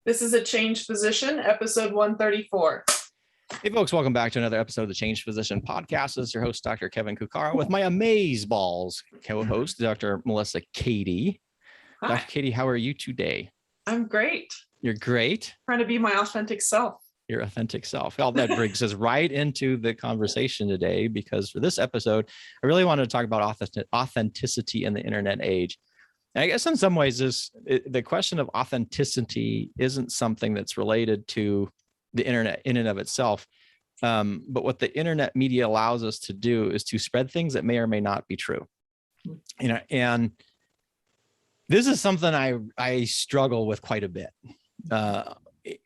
This is a Changed Physician, episode 134. Hey folks, welcome back to another episode of the Changed Physician podcast. This is your host, Dr. Kevin Cuccaro, with my amazeballs co-host, Dr. Melissa Katie. Hi. Dr. Katie, how are you today? I'm great. You're great. Trying to be my authentic self. Your authentic self. Well, that brings us right into the conversation today, because for this episode, I really wanted to talk about authenticity in the internet age. And I guess in some ways, the question of authenticity isn't something that's related to the internet in and of itself. But what the internet media allows us to do is to spread things that may or may not be true. You know, and this is something I struggle with quite a bit.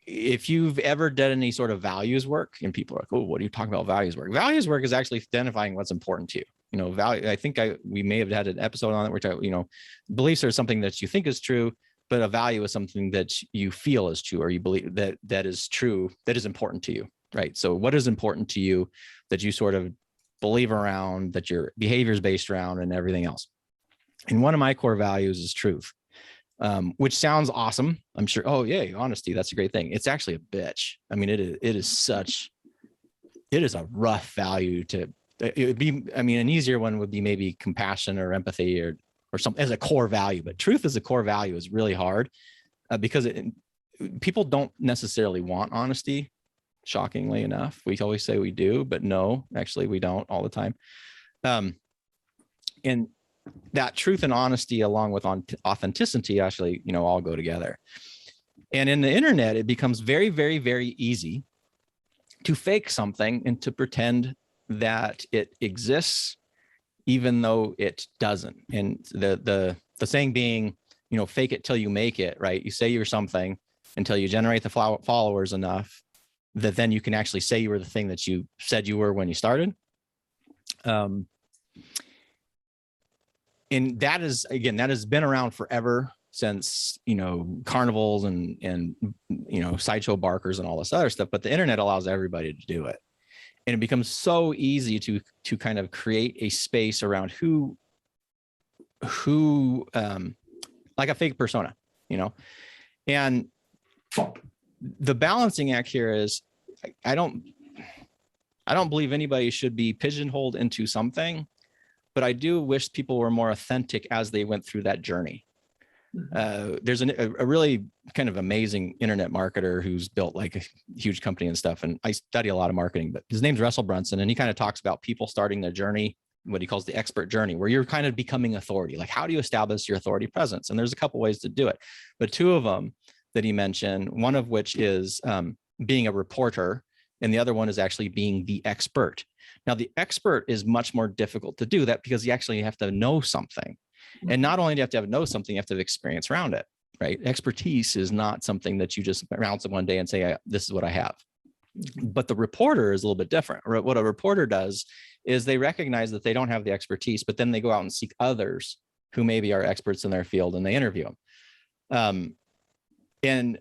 If you've ever done any sort of values work, and people are like, oh, what are you talking about values work? Values work is actually identifying what's important to you. You know, value. I think we may have had an episode on it where, you know, beliefs are something that you think is true, but a value is something that you feel is true, or you believe that is true, that is important to you, right? So what is important to you that you sort of believe around, that your behavior is based around, and everything else. And one of my core values is truth. Which sounds awesome. I'm sure. Oh, yay, honesty. That's a great thing. It's actually a bitch. I mean, it is a rough value to, it would be, I mean, an easier one would be maybe compassion or empathy or something as a core value, but truth as a core value is really hard because people don't necessarily want honesty. Shockingly enough, we always say we do, but no, actually we don't all the time. And that truth and honesty, along with authenticity, actually, you know, all go together. And in the internet, it becomes very, very, very easy to fake something and to pretend that it exists, even though it doesn't. And the saying being, you know, fake it till you make it, right? You say you're something until you generate the followers enough that then you can actually say you were the thing that you said you were when you started. And that is, again, that has been around forever, since, you know, carnivals and you know, sideshow barkers and all this other stuff. But the internet allows everybody to do it, and it becomes so easy to kind of create a space around who like a fake persona, you know. And the balancing act here is, I don't believe anybody should be pigeonholed into something. But I do wish people were more authentic as they went through that journey. There's a really kind of amazing internet marketer who's built like a huge company and stuff. And I study a lot of marketing, but his name's Russell Brunson. And he kind of talks about people starting their journey, what he calls the expert journey, where you're kind of becoming authority. Like, how do you establish your authority presence? And there's a couple ways to do it. But two of them that he mentioned, one of which is being a reporter, and the other one is actually being the expert. Now, the expert is much more difficult to do that because you actually have to know something. And not only do you have to know something, you have to have experience around it, right? Expertise is not something that you just announce it one day and say, this is what I have. But the reporter is a little bit different. What a reporter does is they recognize that they don't have the expertise, but then they go out and seek others who maybe are experts in their field, and they interview them. And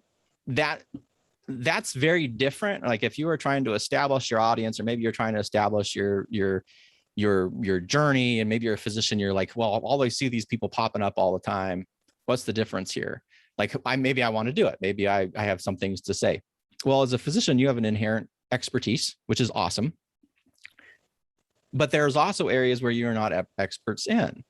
that's very different. Like, if you were trying to establish your audience, or maybe you're trying to establish your journey, and maybe you're a physician, you're like, well, I'll always see these people popping up all the time. What's the difference here? Like, maybe I want to do it. Maybe I have some things to say. Well, as a physician, you have an inherent expertise, which is awesome. But there's also areas where you're not experts in.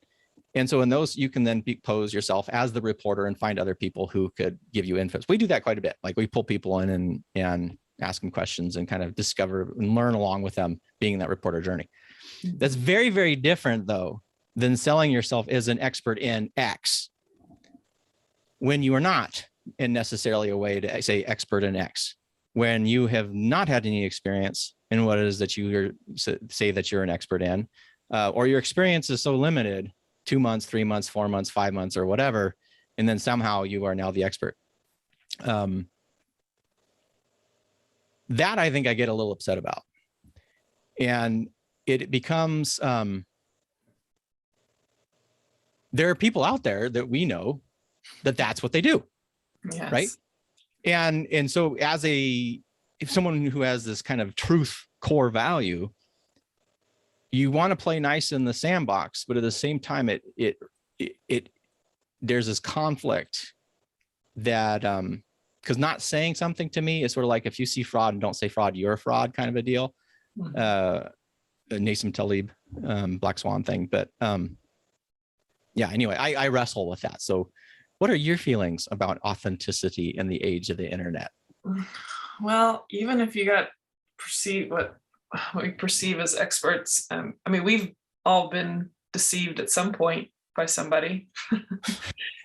And so in those, you can then pose yourself as the reporter and find other people who could give you info. We do that quite a bit. Like, we pull people in and ask them questions and kind of discover and learn along with them, being in that reporter journey. That's very, very different, though, than selling yourself as an expert in X, when you are not in necessarily a way to say expert in X, when you have not had any experience in what it is that you say that you're an expert in, or your experience is so limited, 2 months, 3 months, 4 months, 5 months, or whatever, and then somehow you are now the expert. That I think I get a little upset about. And it becomes, there are people out there that we know that that's what they do, Yes. right? And so if someone who has this kind of truth core value, you want to play nice in the sandbox, but at the same time, there's this conflict that because not saying something to me is sort of like if you see fraud and don't say fraud, you're a fraud kind of a deal. Nassim Taleb, Black Swan thing. But yeah, anyway, I wrestle with that. So what are your feelings about authenticity in the age of the internet? Well, even if you got what we perceive as experts, I mean, we've all been deceived at some point by somebody.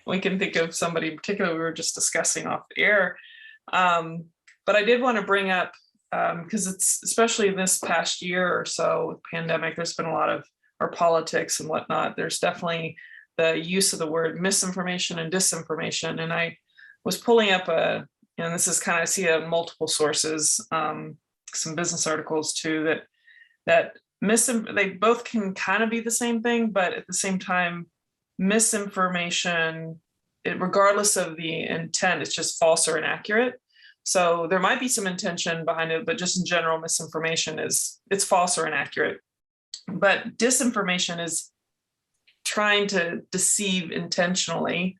We can think of somebody in particular we were just discussing off the air. But I did want to bring up, because it's especially this past year or so with pandemic, there's been a lot of our politics and whatnot. There's definitely the use of the word misinformation and disinformation. And I was pulling up and this is kind of, I see it in multiple sources, some business articles too, that they both can kind of be the same thing, but at the same time, misinformation, regardless of the intent, it's just false or inaccurate. So there might be some intention behind it, but just in general, misinformation it's false or inaccurate. But disinformation is trying to deceive intentionally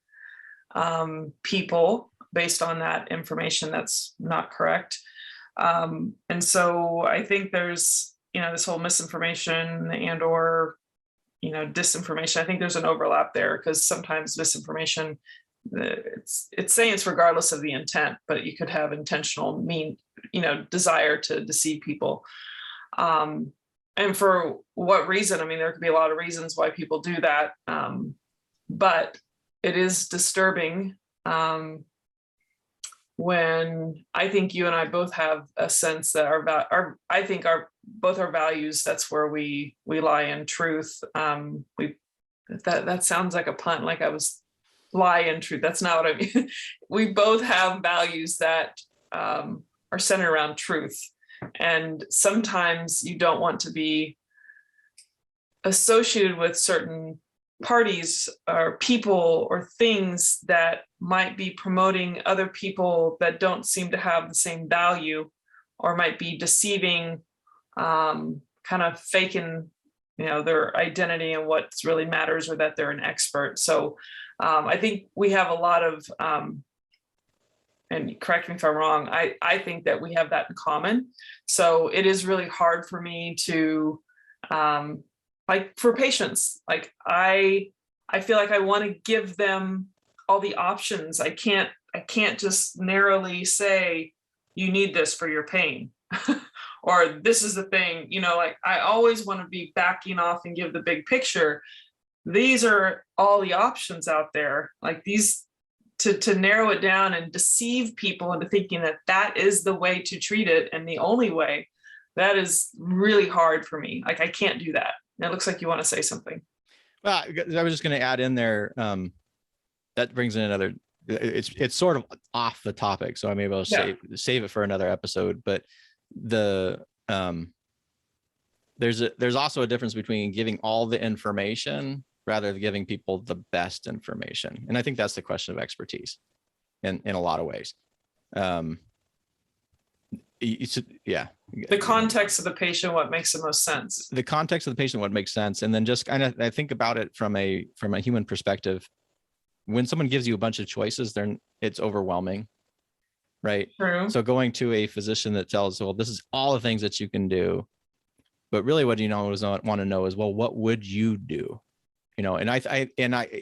people based on that information that's not correct. And so I think there's, this whole misinformation or disinformation. I think there's an overlap there, because sometimes misinformation, it's saying it's regardless of the intent, but you could have intentional desire to deceive people. And for what reason? I mean, there could be a lot of reasons why people do that. But it is disturbing when I think you and I both have a sense that both our values, that's where we lie in truth. That sounds like a pun, like I was lie in truth. That's not what I mean. We both have values that are centered around truth. And sometimes you don't want to be associated with certain parties or people or things that might be promoting other people that don't seem to have the same value, or might be deceiving, kind of faking, their identity and what really matters, or that they're an expert. So I think we have a lot of, and correct me if I'm wrong, I think that we have that in common. So it is really hard for me to, like for patients, like I feel like I want to give them all the options. I can't just narrowly say, you need this for your pain, or this is the thing, like I always want to be backing off and give the big picture. These are all the options out there, like these, to narrow it down and deceive people into thinking that that is the way to treat it and the only way. That is really hard for me. Like I can't do that. It looks like you want to say something. Well, I was just going to add in there. That brings in another. It's sort of off the topic, so I'm able to save it for another episode. But there's also a difference between giving all the information rather than giving people the best information, and I think that's the question of expertise, in a lot of ways. The context of the patient, what makes the most sense. The context of the patient, what makes sense, and then just kind of I think about it from a human perspective. When someone gives you a bunch of choices, it's overwhelming, right? True. So going to a physician that tells, well, this is all the things that you can do, but really what want to know is, well, what would you do? And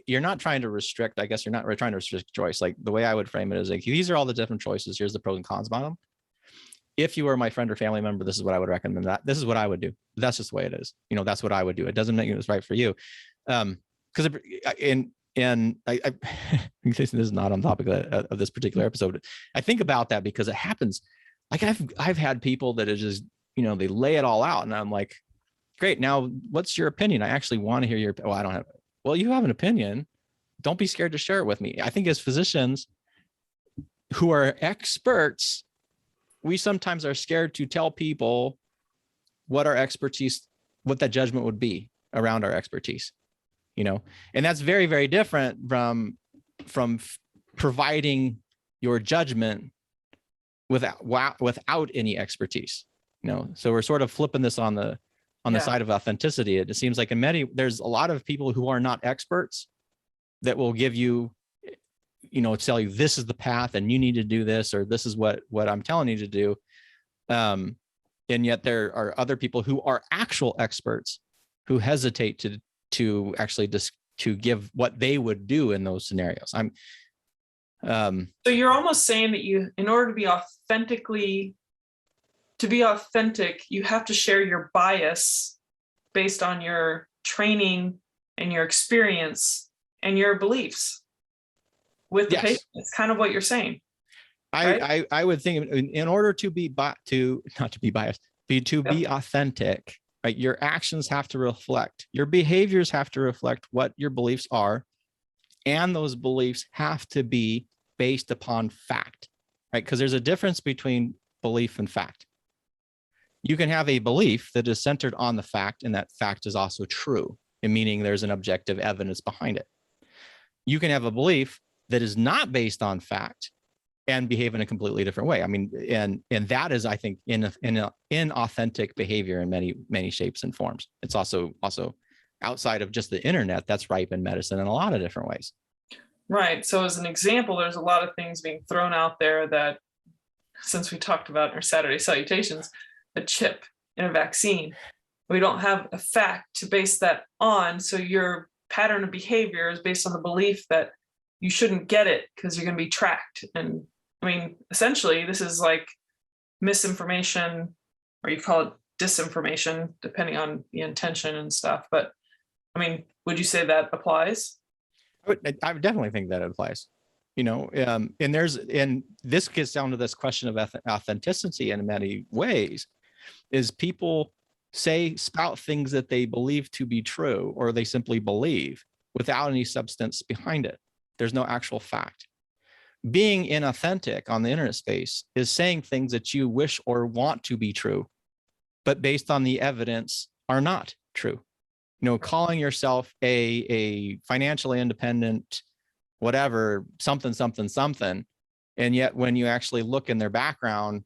you're not trying to restrict. I guess you're not trying to restrict choice. Like the way I would frame it is like, these are all the different choices. Here's the pros and cons about them. If you were my friend or family member, this is what I would recommend. This is what I would do. That's just the way it is. That's what I would do. It doesn't make it right for you. Because I this is not on topic of this particular episode. I think about that because it happens. Like I've had people that are just, they lay it all out, and I'm like, great. Now, what's your opinion? I actually want to hear your. Oh, I don't have. Well, you have an opinion. Don't be scared to share it with me. I think as physicians who are experts, we sometimes are scared to tell people what our expertise, what that judgment would be around our expertise. And that's very, very different from providing your judgment without any expertise. So we're sort of flipping this on the side of authenticity. It seems like there's a lot of people who are not experts that will give you tell you this is the path and you need to do this, or this is what I'm telling you to do. And yet there are other people who are actual experts who hesitate to actually to give what they would do in those scenarios. So you're almost saying that in order to be authentic, you have to share your bias based on your training and your experience and your beliefs with the patient. It's kind of what you're saying. Right? I would think in order to be not to be biased, be authentic, right? Your actions have to reflect, your behaviors have to reflect what your beliefs are, and those beliefs have to be based upon fact, right? Because there's a difference between belief and fact. You can have a belief that is centered on the fact, and that fact is also true, meaning there's an objective evidence behind it. You can have a belief that is not based on fact and behave in a completely different way. I mean, and that is, I think, inauthentic behavior in many shapes and forms. It's also outside of just the internet, that's ripe in medicine in a lot of different ways. Right. So as an example, there's a lot of things being thrown out there that, since we talked about in our Saturday salutations, a chip in a vaccine, we don't have a fact to base that on. So your pattern of behavior is based on the belief that you shouldn't get it because you're going to be tracked. And I mean, essentially, this is like misinformation, or you call it disinformation, depending on the intention and stuff. But I mean, would you say that applies? I would definitely think that it applies. And this gets down to this question of authenticity in many ways. Is people spout things that they believe to be true, or they simply believe without any substance behind it. There's no actual fact. Being inauthentic on the internet space is saying things that you wish or want to be true, but based on the evidence are not true. Calling yourself a financially independent, whatever, something, and yet when you actually look in their background,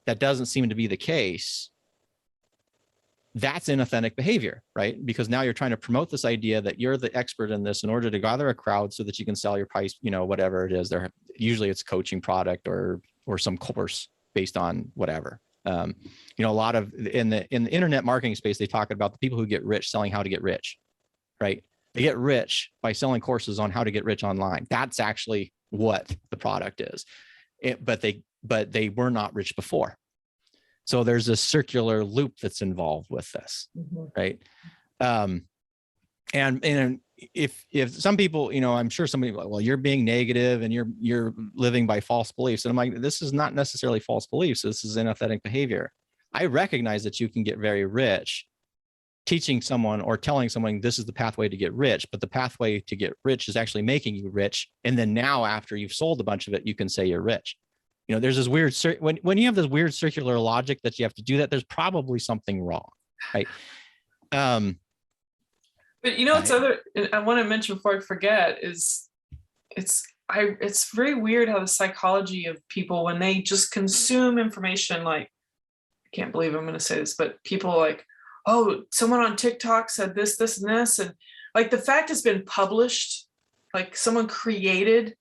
that doesn't seem to be the case. That's inauthentic behavior, right? Because now you're trying to promote this idea that you're the expert in this in order to gather a crowd so that you can sell your price, whatever it is. Usually it's a coaching product or some course based on whatever. A lot of in the internet marketing space, they talk about the people who get rich selling how to get rich, right? They get rich by selling courses on how to get rich online. That's actually what the product is. But they were not rich before. So there's a circular loop that's involved with this, right? And if some people, I'm sure somebody, well, you're being negative and you're living by false beliefs. And I'm like, this is not necessarily false beliefs. This is inauthentic behavior. I recognize that you can get very rich teaching someone or telling someone this is the pathway to get rich, but the pathway to get rich is actually making you rich. And then now after you've sold a bunch of it, you can say you're rich. There's this weird, when you have this weird circular logic that you have to do that, there's probably something wrong, right? But it's I want to mention before I forget is it's very weird how the psychology of people, when they just consume information, like, I can't believe I'm going to say this, but people like, oh, someone on TikTok said this, and this, and like the fact has been published, like someone created,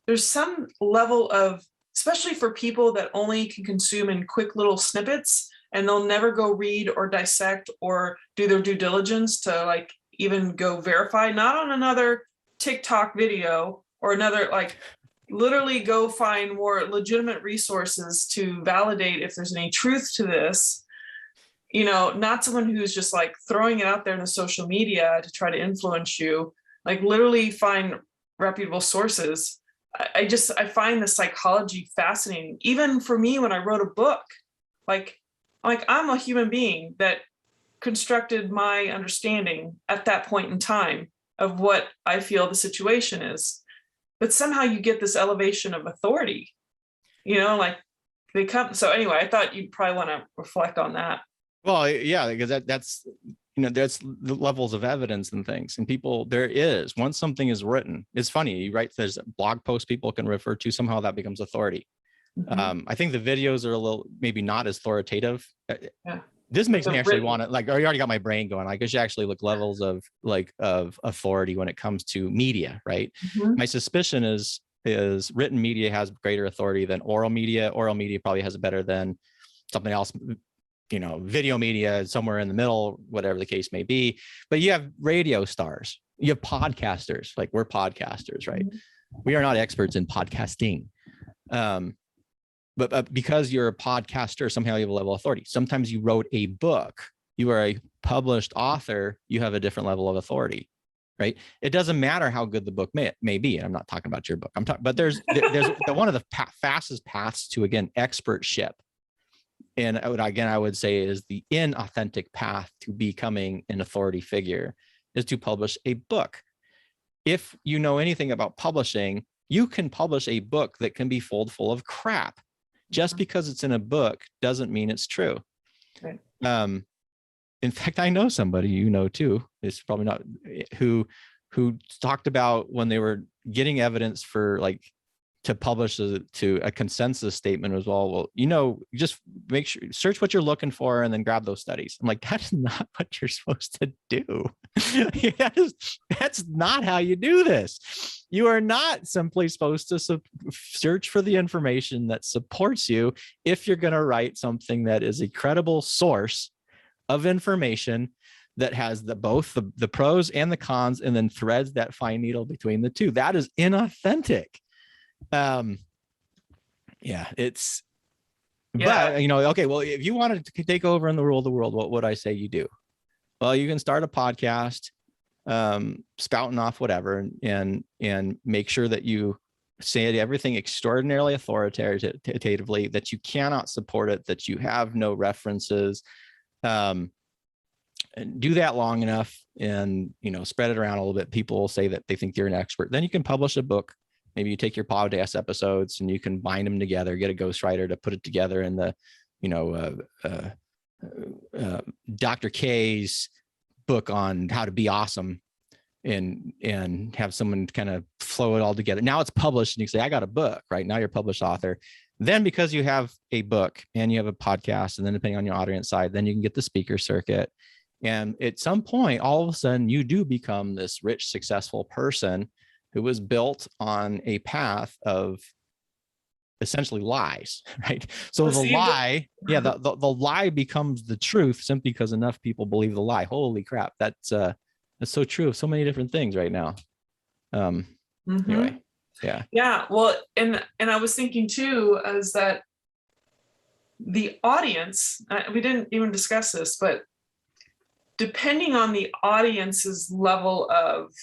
there's some level of, especially for people that only can consume in quick little snippets, and they'll never go read or dissect or do their due diligence to like even go verify, not on another TikTok video or another, like literally go find more legitimate resources to validate if there's any truth to this. Not someone who's just like throwing it out there in the social media to try to influence you, like literally find reputable sources. I find the psychology fascinating. Even for me, when I wrote a book, like I'm a human being that constructed my understanding at that point in time of what I feel the situation is. But somehow you get this elevation of authority, like they come. So anyway, I thought you'd probably want to reflect on that. Well, yeah, because that's that's the levels of evidence and things, and people, once something is written, it's funny, you write, there's a blog post people can refer to, somehow that becomes authority. I think the videos are a little, maybe not as authoritative. Yeah. This makes The me actually written. want to, like, I already got my brain going. Like, I should actually look levels of authority when it comes to media, right? Mhm. My suspicion is written media has greater authority than oral media. Oral media probably has it better than something else, video media somewhere in the middle, whatever the case may be. But you have radio stars, you have podcasters, like we're podcasters, right? Mhm. We are not experts in podcasting. But because you're a podcaster, somehow you have a level of authority. Sometimes you wrote a book, you are a published author, you have a different level of authority, right? It doesn't matter how good the book may be. And I'm not talking about your book. I'm talking, but there's one of the fastest paths to, again, expertship. And I would say is the inauthentic path to becoming an authority figure is to publish a book. If you know anything about publishing, you can publish a book that can be full of crap. Just because it's in a book doesn't mean it's true. Right. In fact, I know somebody, too, it's probably not, who talked about when they were getting evidence for, like, to publish to a consensus statement as well. Well, just make sure, search what you're looking for and then grab those studies. I'm like, that's not what you're supposed to do. That's not how you do this. You are not simply supposed to search for the information that supports you if you're going to write something that is a credible source of information that has both the pros and the cons, and then threads that fine needle between the two. That is inauthentic. It's, Yeah. but okay, well, if you wanted to take over and rule the world, what would I say you do? Well, you can start a podcast, spouting off whatever, and make sure that you say everything extraordinarily authoritatively, that you cannot support it, that you have no references, and do that long enough, and spread it around a little bit. People will say that they think you're an expert. Then you can publish a book. Maybe you take your podcast episodes and you can bind them together, get a ghostwriter to put it together in the, Dr. K's book on how to be awesome, and have someone kind of flow it all together. Now it's published and you say, I got a book, right? Now you're a published author. Then because you have a book and you have a podcast, and then depending on your audience side, then you can get the speaker circuit. And at some point, all of a sudden you do become this rich, successful person who was built on a path of essentially lies, right? So the lie, the lie becomes the truth simply because enough people believe the lie. Holy crap, that's so true of so many different things right now. Anyway, yeah. Yeah. Well, and I was thinking too, is that the audience, we didn't even discuss this, but depending on the audience's level of,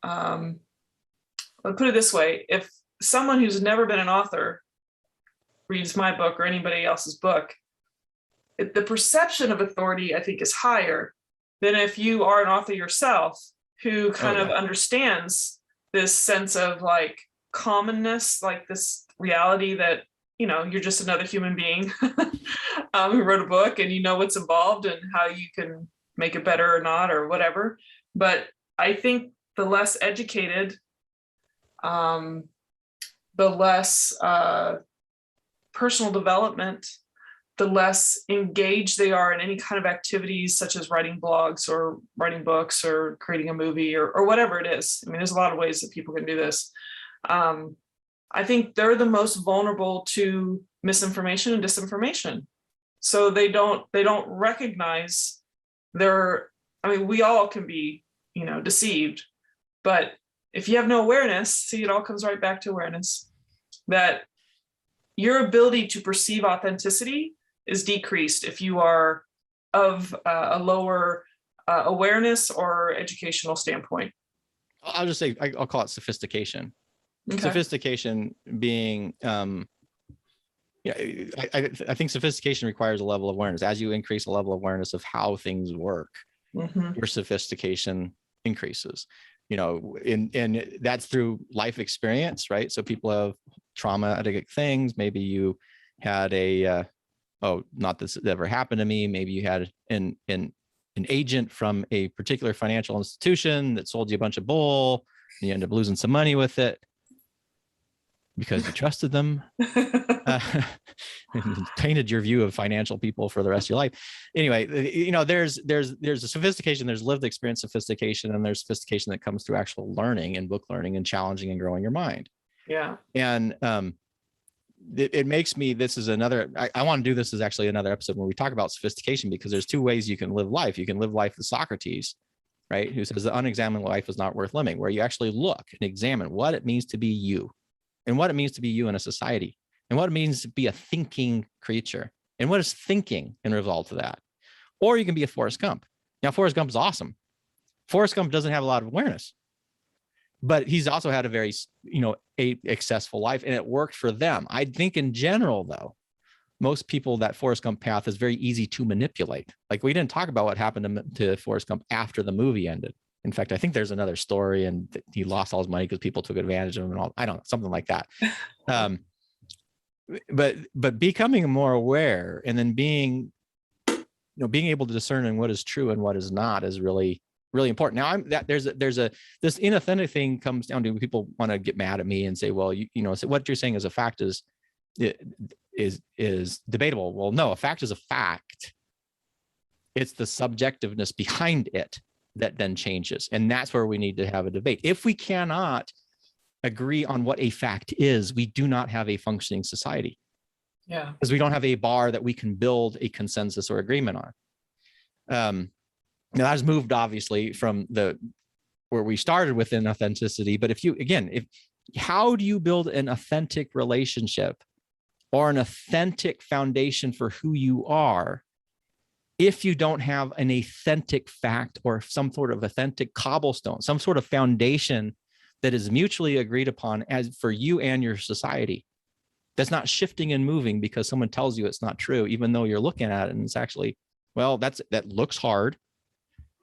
I'll put it this way, if someone who's never been an author reads my book or anybody else's book, the perception of authority, I think, is higher than if you are an author yourself who kind of understands this sense of, like, commonness, like this reality that, you're just another human being who wrote a book, and what's involved and how you can make it better or not or whatever. But I think the less educated, the less personal development, the less engaged they are in any kind of activities such as writing blogs or writing books or creating a movie or whatever it is. I mean, there's a lot of ways that people can do this. I think they're the most vulnerable to misinformation and disinformation. So they don't recognize we all can be, deceived, but if you have no awareness, see, it all comes right back to awareness, that your ability to perceive authenticity is decreased if you are of a lower awareness or educational standpoint. I'll just say, I'll call it sophistication. Okay. Sophistication being, I think sophistication requires a level of awareness. As you increase a level of awareness of how things work, your sophistication increases. And that's through life experience, right? So people have traumatic things. Maybe you had not this ever happened to me. Maybe you had an agent from a particular financial institution that sold you a bunch of bull, and you end up losing some money with it. because you trusted them, uh, and painted your view of financial people for the rest of your life. Anyway, there's a sophistication, there's lived experience sophistication, and there's sophistication that comes through actual learning and book learning and challenging and growing your mind. Yeah. And it makes me, this is another, I want to do this as actually another episode where we talk about sophistication, because there's two ways you can live life. You can live life with Socrates, right? Who says the unexamined life is not worth living, where you actually look and examine what it means to be you, and what it means to be you in a society, and what it means to be a thinking creature, and what is thinking in result to that. Or you can be a Forrest Gump. Now, Forrest Gump is awesome. Forrest Gump doesn't have a lot of awareness, but he's also had a very, a successful life, and it worked for them. I think in general, though, most people, that Forrest Gump path is very easy to manipulate. Like, we didn't talk about what happened to Forrest Gump after the movie ended. In fact, I think there's another story, and he lost all his money because people took advantage of him and all. I don't know, something like that. But becoming more aware, and then being able to discern what is true and what is not, is really, really important. Now, this inauthentic thing comes down to, people want to get mad at me and say, well, so what you're saying is a fact is debatable. Well, no, a fact is a fact. It's the subjectiveness behind it that then changes. And that's where we need to have a debate. If we cannot agree on what a fact is, we do not have a functioning society. Yeah. Because we don't have a bar that we can build a consensus or agreement on. Now, that's moved obviously from where we started with inauthenticity. But how do you build an authentic relationship or an authentic foundation for who you are if you don't have an authentic fact or some sort of authentic cobblestone, some sort of foundation that is mutually agreed upon as for you and your society, that's not shifting and moving because someone tells you it's not true, even though you're looking at it and it's actually, well, that looks hard,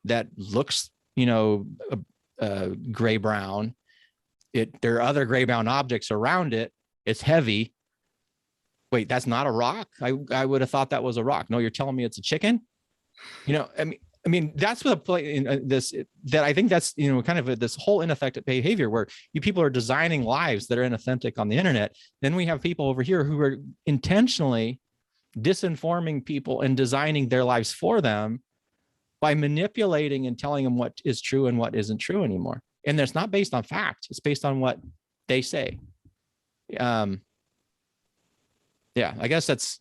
that looks, gray brown. There are other gray brown objects around it. It's heavy. Wait, that's not a rock? I would have thought that was a rock. No, you're telling me it's a chicken? I mean, that's what that I think that's, kind of this whole inauthentic behavior where people are designing lives that are inauthentic on the internet. Then we have people over here who are intentionally disinforming people and designing their lives for them by manipulating and telling them what is true and what isn't true anymore. And it's not based on fact. It's based on what they say. Yeah, I guess that's,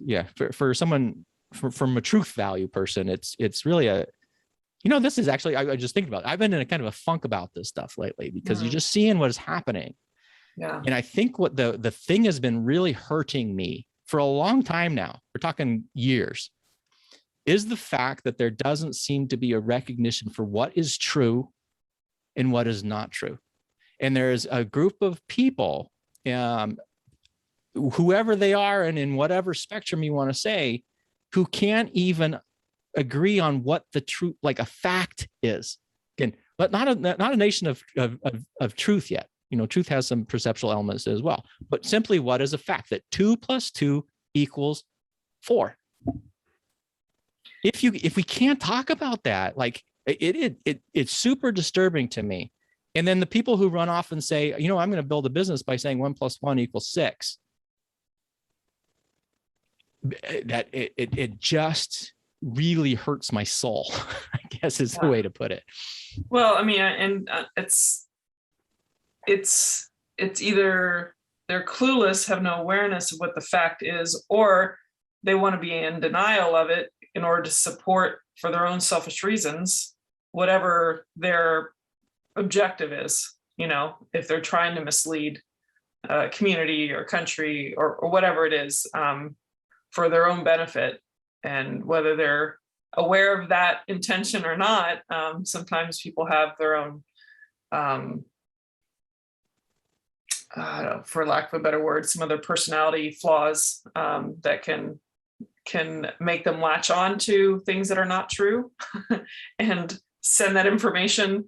for someone, from a truth value person, it's really this is actually, I just think about it. I've been in a kind of a funk about this stuff lately because you're just seeing what is happening. Yeah. And I think what the thing has been really hurting me for a long time now, we're talking years, is the fact that there doesn't seem to be a recognition for what is true and what is not true. And there's a group of people, whoever they are and in whatever spectrum you want to say, who can't even agree on what the truth, like a fact is. Again, but not a nation of truth yet. Truth has some perceptual elements as well, but simply what is a fact, that 2 + 2 = 4. If we can't talk about that, like it's super disturbing to me. And then the people who run off and say, I'm going to build a business by saying 1 + 1 = 6. That it just really hurts my soul, I guess is the way to put it. Well, I mean, and it's either they're clueless, have no awareness of what the fact is, or they want to be in denial of it in order to support, for their own selfish reasons, whatever their objective is. If they're trying to mislead a community or country or whatever it is, for their own benefit. And whether they're aware of that intention or not, sometimes people have their own, for lack of a better word, some other personality flaws that can make them latch on to things that are not true and send that information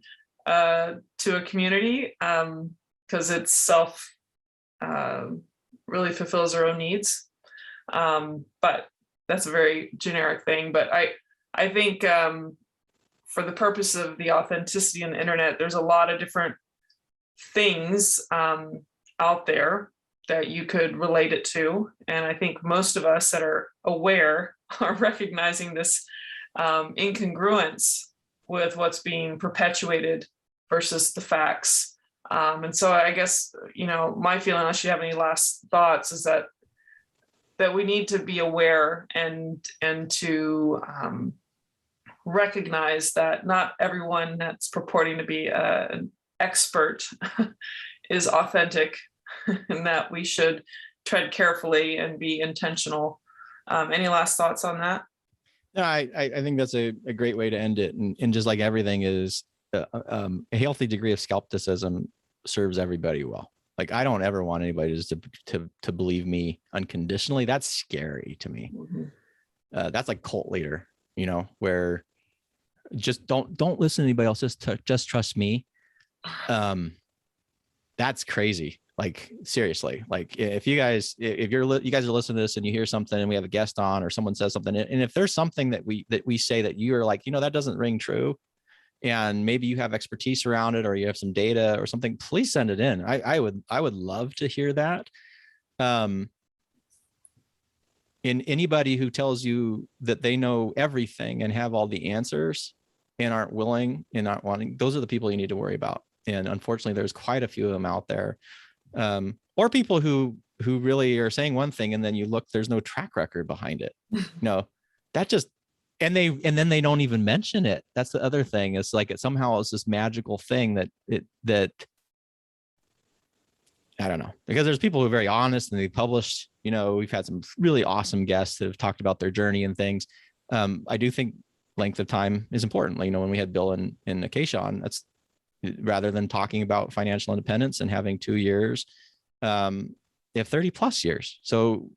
to a community because it's really fulfills their own needs. But that's a very generic thing. But I think for the purpose of the authenticity on the internet, there's a lot of different things out there. that you could relate it to. And I think most of us that are aware are recognizing this incongruence with what's being perpetuated versus the facts. And so I guess, my feeling, unless you have any last thoughts, is that we need to be aware and to recognize that not everyone that's purporting to be an expert is authentic, and that we should tread carefully and be intentional. Any last thoughts on that? No, I think that's a great way to end it. And just like everything is, a healthy degree of skepticism serves everybody well. Like, I don't ever want anybody just to believe me unconditionally. That's scary to me. Mm-hmm. That's like cult leader, where just don't listen to anybody else. Just trust me. That's crazy. Like, seriously, like if you guys are listening to this and you hear something and we have a guest on, or someone says something, and if there's something that we say that you're like, that doesn't ring true, and maybe you have expertise around it, or you have some data or something, please send it in. I would love to hear that. And anybody who tells you that they know everything and have all the answers and aren't willing and not wanting, those are the people you need to worry about. And unfortunately, there's quite a few of them out there. Or people who really are saying one thing and then you look, there's no track record behind it. That just, and then they don't even mention it. That's the other thing. It's like somehow it's this magical thing that I don't know, because there's people who are very honest and they published, we've had some really awesome guests that have talked about their journey and things. I do think length of time is important. When we had Bill and Acacia on, that's, rather than talking about financial independence and having 2 years, they have 30 plus years. So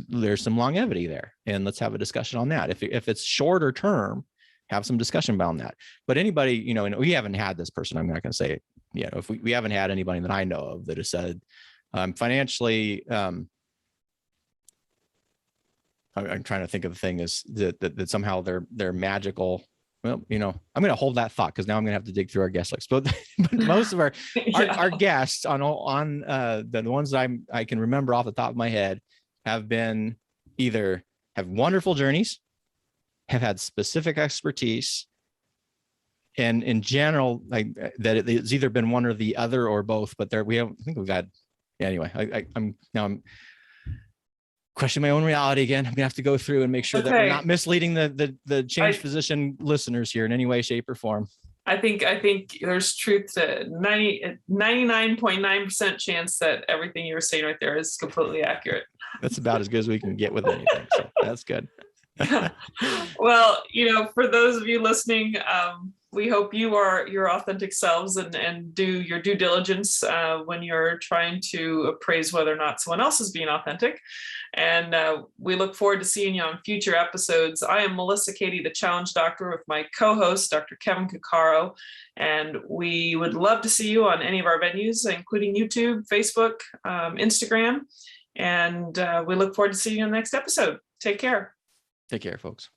there's some longevity there, and let's have a discussion on that. If it's shorter term, have some discussion about that. But anybody, and we haven't had this person, I'm not going to say it, if we haven't had anybody that I know of that has said, financially, I'm trying to think of the thing is that somehow they're magical. Well, I'm going to hold that thought, because now I'm going to have to dig through our guest list. But most of our guests on the ones that I can remember off the top of my head have been either have wonderful journeys, have had specific expertise, and in general, like that it's either been one or the other or both. But I think we've had, anyway. I'm question my own reality again. I'm gonna have to go through and make sure that we're not misleading the change physician listeners here in any way, shape, or form. I think there's truth to 99.9% chance that everything you were saying right there is completely accurate. That's about as good as we can get with anything. So that's good. Well, for those of you listening, we hope you are your authentic selves and do your due diligence when you're trying to appraise whether or not someone else is being authentic. And we look forward to seeing you on future episodes. I am Melissa Cady, the Challenge Doctor, with my co-host, Dr. Kevin Cuccaro. And we would love to see you on any of our venues, including YouTube, Facebook, Instagram. And we look forward to seeing you in the next episode. Take care. Take care, folks.